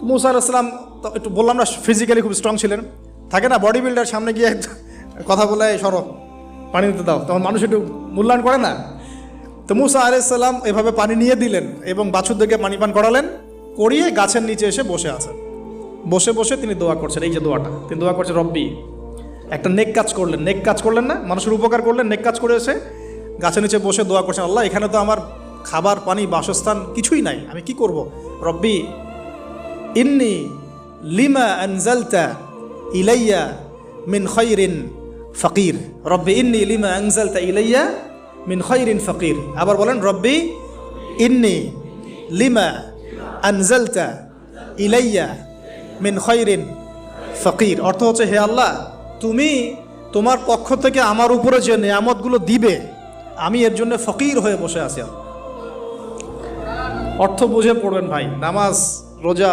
মুসা আলাইহিস সালাম তো একটু বললাম না ফিজিক্যালি খুব স্ট্রং ছিলেন, থাকে না বডি বিল্ডার, সামনে গিয়ে কথা বলে সরো পানি দিতে দাও, তখন মানুষ একটু মূল্যায়ন করে না। তো মুসা আলাইহিস সালাম এভাবে পানি নিয়ে দিলেন এবং বাছুরদেরকে পানি পান করালেন, করিয়ে গাছের নিচে এসে বসে আছেন। বসে বসে তিনি দোয়া করছেন, এই যে দোয়াটা তিনি দোয়া করছেন, রব্বি, একটা নেক কাজ করলেন, নেক কাজ করলেন না, মানুষের উপকার করলেন, নেক কাজ করে এসে গাছের নিচে বসে দোয়া করছেন, আল্লাহ এখানে তো আমার খাবার পানি বাসস্থান কিছুই নাই, আমি কি করব? রব্বি ইন্নি লিমা আনজালতা ইলাইয়া মিন খায়রিন ফকির, রব্বি ইন্নি লিমা আনজালতা ইলাইয়া মিন খায়রিন ফকির। আবার বলেন, রব্বি ইন্নি লিমা আনজালতা ইলাইয়া মিন খায়রিন ফকির। অর্থ হচ্ছে, হে আল্লাহ, তুমি তোমার পক্ষ থেকে আমার উপরে যে নেয়ামতগুলো দিবে, আমি এর জন্য ফকির হয়ে বসে আছি। অর্থ বুঝে পড়বেন ভাই, নামাজ রোজা